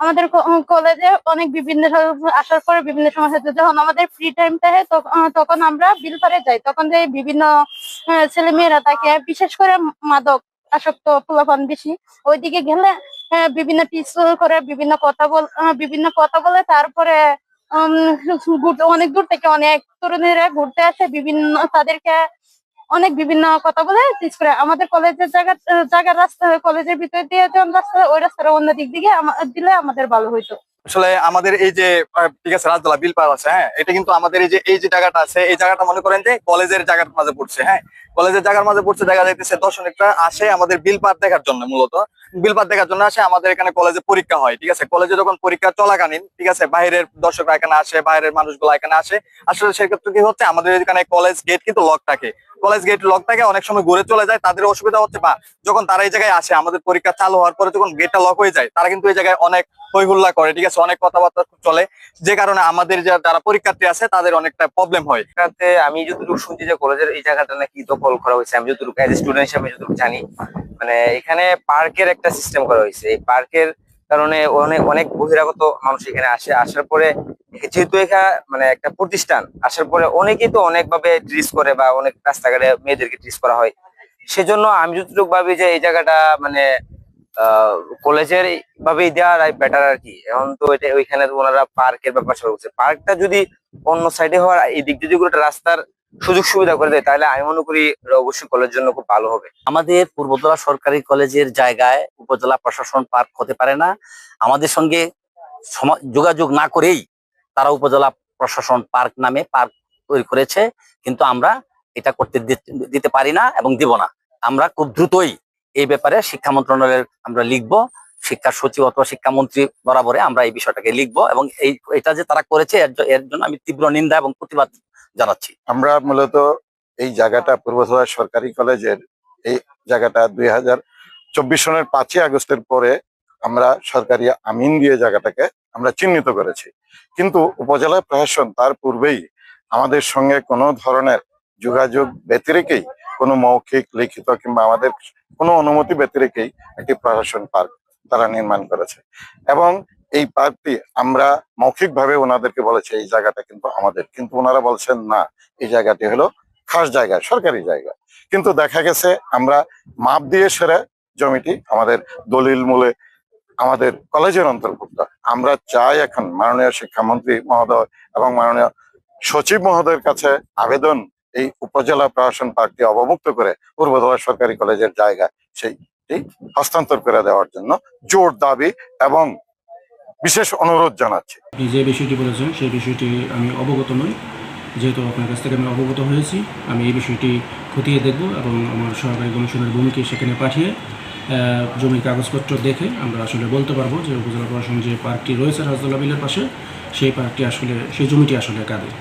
আমাদের কলেজে অনেক বিভিন্ন আসার পরে বিভিন্ন সমস্যা হচ্ছে। যখন আমাদের ফ্রি টাইম থাকে তখন আমরা বিলপাড়ে যাই, তখন যে বিভিন্ন ছেলে মেয়েরা থাকে, বিশেষ করে মাদক আসক্ত পোলাপান বেশি। ওইদিকে গেলে বিভিন্ন টিচ করে, বিভিন্ন কথা বলে। তারপরে অনেক দূর থেকে অনেক তরুণীরা ঘুরতে আসে, তাদেরকে অনেক বিভিন্ন কথা বলে টিচ করে। আমাদের কলেজের জায়গার রাস্তা, কলেজের ভিতর দিয়ে যখন রাস্তা, ওই রাস্তার অন্য দিক দিকে দিলে আমাদের ভালো হইতো। আসলে আমাদের এই যে ঠিক আছে রাজদলা বিলপাড় আছে, হ্যাঁ, এটা কিন্তু আমাদের এই যে জায়গাটা আছে, এই জায়গাটা মনে করেন যে কলেজের জায়গার মাঝে পড়ছে। হ্যাঁ, কলেজের জায়গার মাঝে পড়ছে। দেখা যাইতেছে দর্শনিকরা আসে আমাদের বিলপাড় দেখার জন্য, মূলত বিলপাড় দেখার জন্য আসে। আমাদের এখানে কলেজে পরীক্ষা হয়, ঠিক আছে, কলেজে যখন পরীক্ষা চলাকালীন, ঠিক আছে, বাইরের দর্শকরা এখানে আসে, বাইরের মানুষগুলো এখানে আসে। আসলে সেক্ষেত্রে কি হচ্ছে, আমাদের এখানে কলেজ গেট কিন্তু লক থাকে, কলেজ গেট লক থাকে, অনেক সময় ঘুরে চলে যায়। তাদের অসুবিধা হচ্ছে, বা যখন তারা এই জায়গায় আসে আমাদের পরীক্ষা চালু হওয়ার পরে যখন গেটটা লক হয়ে যায়, তারা কিন্তু এই জায়গায় অনেক হই হুল্লা করে, ঠিক আছে, অনেক কথাবার্তা চলে, যে কারণে আমাদের যারা পরীক্ষার্থী আছে তাদের অনেকটা প্রবলেম হয়। আমি যতটুকু শুনছি যে কলেজের এই জায়গাটা নাকি দখল করা হয়েছে, আমি যতটুকু অ্যাজ স্টুডেন্ট হিসেবে যতটুকু জানি, মানে এখানে পার্কের একটা সিস্টেম করা হয়েছে। এই পার্কের কারণে অনেক অনেক বহিরাগত মানুষ এখানে আসে। আসার পরে যেহেতু এখানে মানে একটা প্রতিষ্ঠান, আসার পরে অনেকেই তো অনেক ভাবে ট্রিট করে, বা অনেক রাস্তাঘাটে মেয়েদেরকে ট্রিট করা হয়। সেজন্য আমি যতটুকু ভাবি যে এই জায়গাটা মানে কলেজের ভাবেই দেওয়া বেটার আর কি। এখন তো এটা ওইখানে ওনারা পার্কের ব্যাপার সব বলছে, পার্কটা যদি অন্য সাইডে হওয়ার এই দিক যদি একটা রাস্তার সুযোগ সুবিধা করে দেয়, তাহলে আমি মনে করি অবশ্যই কলেজের জন্য খুব ভালো হবে। আমাদের পূর্বতলা সরকারি কলেজের জায়গায় উপজেলা প্রশাসন পার্ক হতে পারে না। আমাদের সঙ্গে যোগাযোগ না করেই তারা উপজেলা প্রশাসন পার্ক নামে পার্ক তৈরি করেছে, কিন্তু আমরা এটা করতে দিতে পারি না এবং দিব না। আমরা খুব দ্রুতই এই ব্যাপারে শিক্ষা মন্ত্রণালয়ের আমরা লিখবো, শিক্ষা সচিব অথবা শিক্ষামন্ত্রী বরাবরে আমরা এই বিষয়টাকে লিখবো, এবং এটা যে তারা করেছে এর জন্য আমি তীব্র নিন্দা এবং প্রতিবাদ জানাচ্ছি। আমরা মূলত এই জায়গাটা পূর্বতলা সরকারি কলেজের এই জায়গাটা 2024 সনের 5ই আগস্টের পরে আমরা সরকারি আমিন দিয়ে জায়গাটাকে আমরা চিহ্নিত করেছি, কিন্তু উপজেলা প্রশাসন তার পূর্বেই আমাদের সঙ্গে কোনো ধরনের যোগাযোগ ব্যতিরেকেই, কোনো মৌখিক লিখিত কিংবা আমাদের কোনো অনুমতি ব্যতিরেকেই একটি প্রশাসন পার্ক তারা নির্মাণ করেছে। এবং এই পার্কটি আমরা মৌখিকভাবে ওনাদেরকে বলেছি এই জায়গাটা কিন্তু আমাদের, কিন্তু ওনারা বলছেন না, এই জায়গাটি হলো খাস জায়গা, সরকারি জায়গা। কিন্তু দেখা গেছে আমরা মাপ দিয়ে সেরে জমিটি আমাদের দলিল মূলে আমাদের কলেজের অন্তর্ভুক্ত। আমরা চাই এখন মাননীয় শিক্ষামন্ত্রী মহোদয় এবং মাননীয় সচিব মহোদয়ের কাছে আবেদন, এই উপজেলা প্রশাসন পার্কটি অবমুক্ত করে পূর্বতলা সরকারি কলেজের জায়গা সেইটি হস্তান্তর করে দেওয়ার জন্য জোর দাবি এবং বিশেষ অনুরোধ জানাচ্ছি। আপনি যে বিষয়টি বলেছেন সেই বিষয়টি আমি অবগত নই, যেহেতু আপনার কাছ থেকে আমি অবগত হয়েছি, আমি এই বিষয়টি খতিয়ে দেখব এবং আমার সহকারী কমিশনের ভূমিকে সেখানে পাঠিয়ে জমির কাগজপত্র দেখে আমরা আসলে বলতে পারবো যে উপজেলা প্রশাসন যে পার্কটি রয়েছে রাজদলা বিলের পাশে, সেই পার্কটি আসলে, সেই জমিটি আসলে কাদের।